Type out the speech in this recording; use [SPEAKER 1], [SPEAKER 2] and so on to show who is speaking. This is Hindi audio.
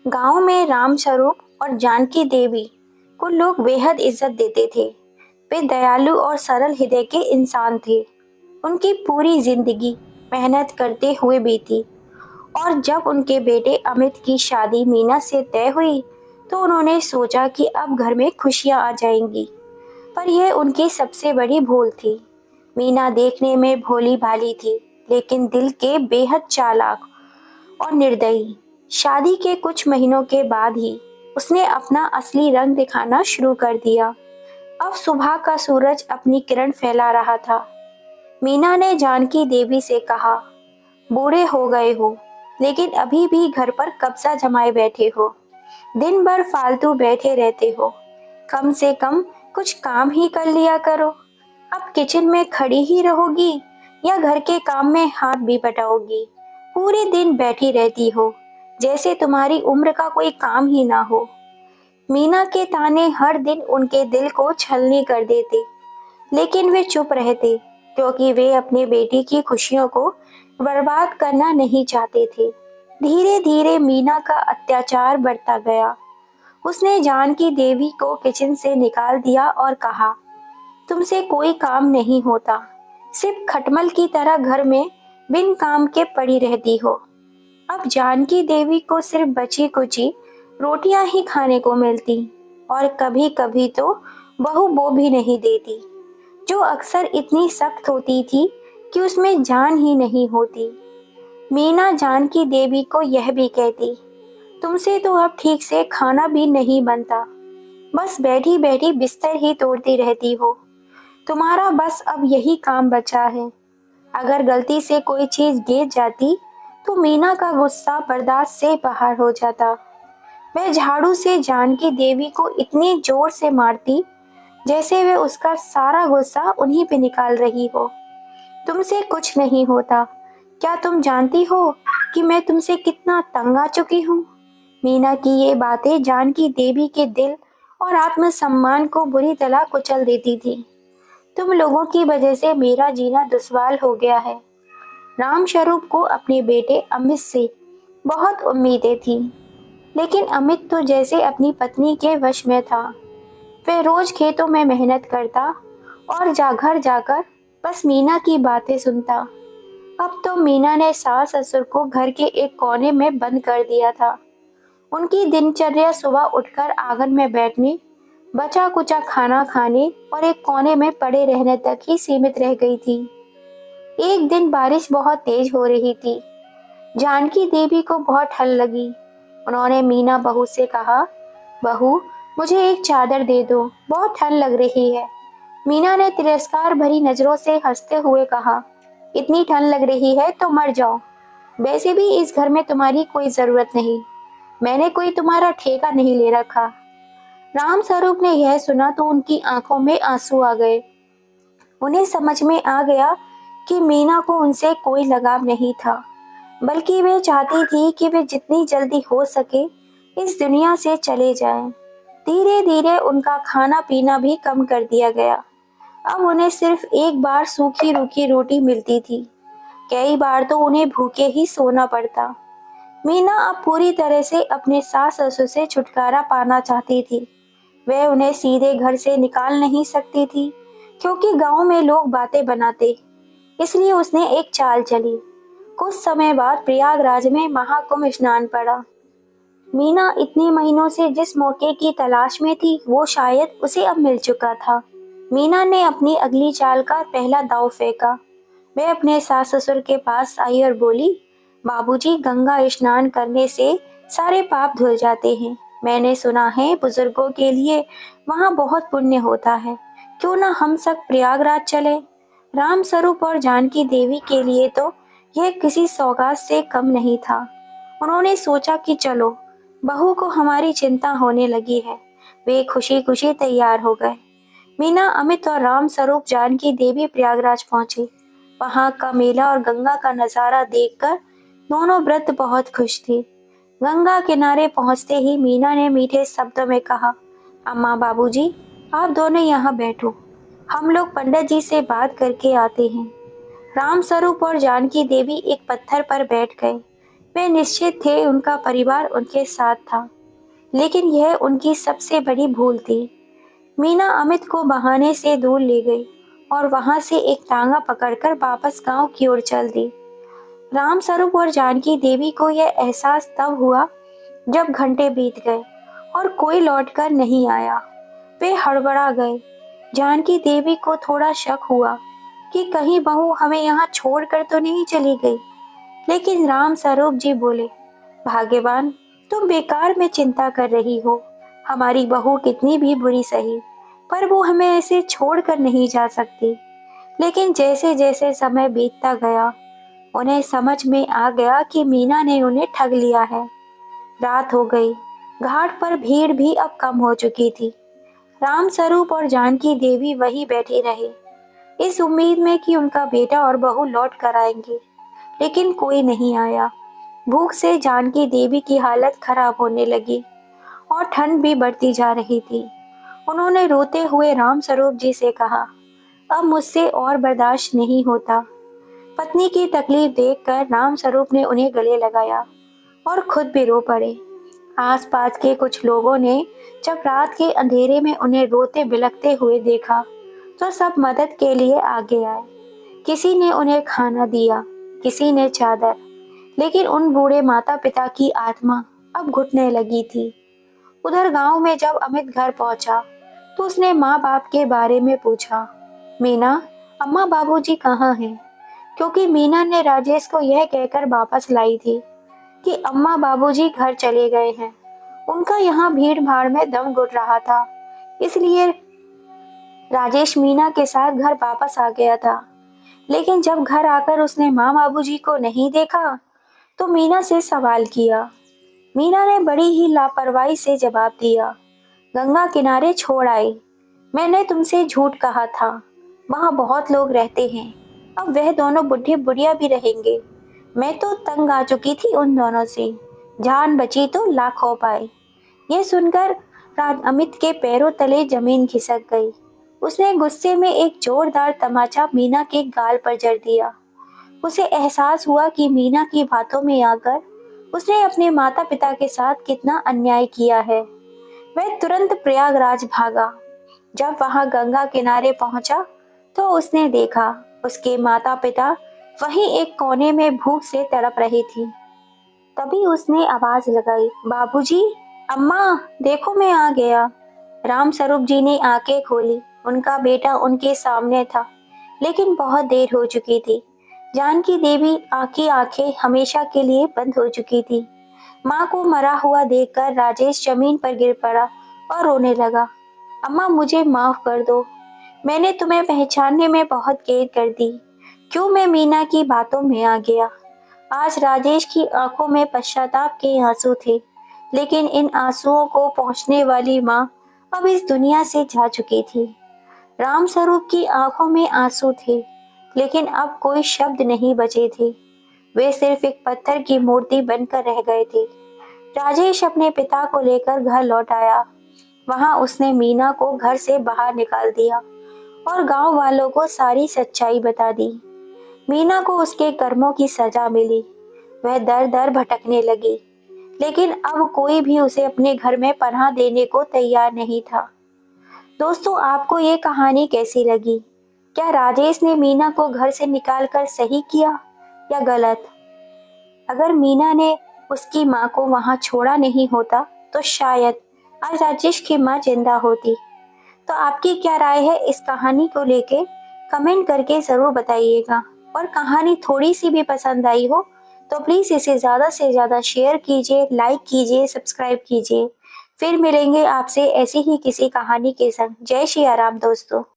[SPEAKER 1] गांव में राम स्वरूप और जानकी देवी को लोग बेहद इज्जत देते थे। वे दयालु और सरल हृदय के इंसान थे। उनकी पूरी जिंदगी मेहनत करते हुए बीती और जब उनके बेटे अमित की शादी मीना से तय हुई तो उन्होंने सोचा कि अब घर में खुशियां आ जाएंगी। पर यह उनकी सबसे बड़ी भूल थी। मीना देखने में भोली भाली थी, लेकिन दिल के बेहद चालाक और निर्दयी। शादी के कुछ महीनों के बाद ही उसने अपना असली रंग दिखाना शुरू कर दिया। अब सुबह का सूरज अपनी किरण फैला रहा था। मीना ने जानकी देवी से कहा, बूढ़े हो गए हो, लेकिन अभी भी घर पर कब्जा जमाए बैठे हो। दिन भर फालतू बैठे रहते हो। कम से कम कुछ काम ही कर लिया करो। अब किचन में खड़ी ही रहोगी या घर के काम में हाथ भी बटाओगी? पूरे दिन बैठी रहती हो, जैसे तुम्हारी उम्र का कोई काम ही ना हो। मीना के ताने हर दिन उनके दिल को छलनी कर देते, लेकिन वे चुप रहते क्योंकि वे अपने बेटी की खुशियों को बर्बाद करना नहीं चाहते थे। धीरे धीरे मीना का अत्याचार बढ़ता गया। उसने जानकी देवी को किचन से निकाल दिया और कहा, तुमसे कोई काम नहीं होता, सिर्फ खटमल की तरह घर में बिन काम के पड़ी रहती हो। अब जानकी देवी को सिर्फ बची कुची रोटियां ही खाने को मिलती और कभी कभी तो बहू वो भी नहीं देती, जो अक्सर इतनी सख्त होती थी कि उसमें जान ही नहीं होती। मीना जानकी देवी को यह भी कहती, तुमसे तो अब ठीक से खाना भी नहीं बनता, बस बैठी बैठी बिस्तर ही तोड़ती रहती हो। तुम्हारा बस अब यही काम बचा है। अगर गलती से कोई चीज गिर जाती तो मीना का गुस्सा बर्दाश्त से बाहर हो जाता। वह झाड़ू से जानकी देवी को इतनी जोर से मारती जैसे वे उसका सारा गुस्सा उन्हीं पे निकाल रही हो। तुमसे कुछ नहीं होता, क्या तुम जानती हो कि मैं तुमसे कितना तंग आ चुकी हूँ? मीना की ये बातें जानकी देवी के दिल और आत्मसम्मान को बुरी तरह कुचल देती थी। तुम लोगों की वजह से मेरा जीना दुश्वार हो गया है। राम स्वरूप को अपने बेटे अमित से बहुत उम्मीदें थी, लेकिन अमित तो जैसे अपनी पत्नी के वश में था। वह रोज खेतों में मेहनत करता और घर जाकर बस मीना की बातें सुनता। अब तो मीना ने सास ससुर को घर के एक कोने में बंद कर दिया था। उनकी दिनचर्या सुबह उठकर आंगन में बैठने, बचा कुचा खाना खाने और एक कोने में पड़े रहने तक ही सीमित रह गई थी। एक दिन बारिश बहुत तेज हो रही थी। जानकी देवी को बहुत ठंड लगी। उन्होंने मीना बहू से कहा, बहू, मुझे एक चादर दे दो, बहुत ठंड लग रही है। मीना ने तिरस्कार भरी नजरों से हंसते हुए कहा, इतनी ठंड लग रही है तो मर जाओ। वैसे भी इस घर में तुम्हारी कोई जरूरत नहीं, मैंने कोई तुम्हारा ठेका नहीं ले रखा। राम स्वरूप ने यह सुना तो उनकी आंखों में आंसू आ गए। उन्हें समझ में आ गया कि मीना को उनसे कोई लगाव नहीं था, बल्कि वे चाहती थी कि वे जितनी जल्दी हो सके इस दुनिया से चले जाएं। धीरे धीरे उनका खाना पीना भी कम कर दिया गया। अब उन्हें सिर्फ एक बार सूखी रूखी रोटी मिलती थी, कई बार तो उन्हें भूखे ही सोना पड़ता। मीना अब पूरी तरह से अपने सास ससुर से छुटकारा पाना चाहती थी। वह उन्हें सीधे घर से निकाल नहीं सकती थी, क्योंकि गांव में लोग बातें बनाते। इसलिए उसने एक चाल चली। कुछ समय बाद प्रयागराज में महाकुंभ स्नान पड़ा। मीना इतने महीनों से जिस मौके की तलाश में थी वो शायद उसे अब मिल चुका था। मीना ने अपनी अगली चाल का पहला दांव फेंका। वह अपने सास ससुर के पास आई और बोली, बाबूजी, गंगा स्नान करने से सारे पाप धुल जाते हैं। मैंने सुना है बुजुर्गों के लिए वहाँ बहुत पुण्य होता है, क्यों ना हम सब प्रयागराज चले? राम स्वरूप और जानकी देवी के लिए तो यह किसी सौगात से कम नहीं था। उन्होंने सोचा कि चलो, बहू को हमारी चिंता होने लगी है। वे खुशी खुशी तैयार हो गए। मीना, अमित और राम स्वरूप जानकी देवी प्रयागराज पहुंचे। वहां का मेला और गंगा का नजारा देखकर दोनों वृद्ध बहुत खुश थे। गंगा किनारे पहुंचते ही मीना ने मीठे शब्दों में कहा, अम्मा, बाबूजी, आप दोनों यहाँ बैठो, हम लोग पंडित जी से बात करके आते हैं। राम स्वरूप और जानकी देवी एक पत्थर पर बैठ गए। वे निश्चित थे उनका परिवार उनके साथ था, लेकिन यह उनकी सबसे बड़ी भूल थी। मीना अमित को बहाने से दूर ले गई और वहां से एक तांगा पकड़कर वापस गांव की ओर चल दी। रामस्वरूप और जानकी देवी को यह एहसास तब हुआ जब घंटे बीत गए और कोई लौटकर नहीं आया। वे हड़बड़ा गए। जानकी देवी को थोड़ा शक हुआ कि कहीं बहू हमें यहाँ छोड़कर तो नहीं चली गई, लेकिन रामस्वरूप जी बोले, भाग्यवान, तुम बेकार में चिंता कर रही हो। हमारी बहू कितनी भी बुरी सही, पर वो हमें ऐसे छोड़कर नहीं जा सकती। लेकिन जैसे जैसे समय बीतता गया, उन्हें समझ में आ गया कि मीना ने उन्हें ठग लिया है। रात हो गई। घाट पर भीड़ भी अब कम हो चुकी थी। रामस्वरूप और जानकी देवी वहीं बैठे रहे, इस उम्मीद में कि उनका बेटा और बहू लौट कर आएंगे, लेकिन कोई नहीं आया। भूख से जानकी देवी की हालत खराब होने लगी और ठंड भी बढ़ती जा रही थी। उन्होंने रोते हुए रामस्वरूप जी से कहा, अब मुझसे और बर्दाश्त नहीं होता। पत्नी की तकलीफ देखकर रामस्वरूप ने उन्हें गले लगाया और खुद भी रो पड़े। आसपास के कुछ लोगों ने जब रात के अंधेरे में उन्हें रोते बिलखते हुए देखा, तो सब मदद के लिए आगे आए। किसी ने उन्हें खाना दिया, किसी ने चादर, लेकिन उन बूढ़े माता पिता की आत्मा अब घुटने लगी थी। उधर गांव में जब अमित घर पहुंचा, तो उसने माँ बाप के बारे में पूछा, मीना, अम्मा बाबूजी कहाँ हैं? क्योंकि मीना ने राजेश को यह कहकर वापस लाई थी कि अम्मा बाबूजी घर चले गए हैं। उनका यहाँ भीड़ भाड़ में दम घुट रहा था, इसलिए राजेश मीना के साथ घर वापस आ गया था। लेकिन जब घर आकर उसने माँ बाबूजी को नहीं देखा, तो मीना से सवाल किया। मीना ने बड़ी ही लापरवाही से जवाब दिया, गंगा किनारे छोड़ आई। मैंने तुमसे झूठ कहा था, वहाँ बहुत लोग रहते हैं। अब वह दोनों बुढ़े बुढ़िया भी रहेंगे। मैं तो तंग आ चुकी थी उन दोनों से। जान बची तो लाख हो पाए। यह सुनकर अमित के पैरों तले जमीन खिसक गई। उसने गुस्से में एक जोरदार तमाचा मीना के गाल पर जड़ दिया। उसे एहसास हुआ कि मीना की बातों में आकर उसने अपने माता पिता के साथ कितना अन्याय किया है। वह तुरंत प्रयागराज भागा। जब वहां गंगा किनारे पहुंचा, तो उसने देखा उसके माता पिता वहीं एक कोने में भूख से तड़प रही थी। तभी उसने आवाज लगाई, बाबूजी, अम्मा, देखो मैं आ गया। रामस्वरूप जी ने आंखें खोली। उनका बेटा उनके सामने था, लेकिन बहुत देर हो चुकी थी। जानकी देवी की आंखें हमेशा के लिए बंद हो चुकी थी। माँ को मरा हुआ देखकर राजेश जमीन पर गिर पड़ा और रोने लगा। अम्मा, मुझे माफ कर दो। मैंने तुम्हें पहचानने में बहुत देर कर दी। क्यों मैं मीना की बातों में आ गया। आज राजेश की आंखों में पश्चाताप के आंसू थे, लेकिन इन आंसुओं को पहुंचने वाली माँ अब इस दुनिया से जा चुकी थी। रामस्वरूप की आंखों में आंसू थे, लेकिन अब कोई शब्द नहीं बचे थे। वे सिर्फ एक पत्थर की मूर्ति बनकर रह गए थे। राजेश अपने पिता को लेकर घर लौट आया। वहां उसने मीना को घर से बाहर निकाल दिया और गांव वालों को सारी सच्चाई बता दी। मीना को उसके कर्मों की सजा मिली। वह दर दर भटकने लगी, लेकिन अब कोई भी उसे अपने घर में पनाह देने को तैयार नहीं था। दोस्तों, आपको ये कहानी कैसी लगी? क्या राजेश ने मीना को घर से निकालकर सही किया या गलत? अगर मीना ने उसकी माँ को वहां छोड़ा नहीं होता, तो शायद आज राजेश की माँ जिंदा होती। तो आपकी क्या राय है इस कहानी को लेके? कमेंट करके जरूर बताइएगा। और कहानी थोड़ी सी भी पसंद आई हो तो प्लीज इसे ज्यादा से ज्यादा शेयर कीजिए, लाइक कीजिए, सब्सक्राइब कीजिए। फिर मिलेंगे आपसे ऐसी ही किसी कहानी के संग। जय श्री राम दोस्तों।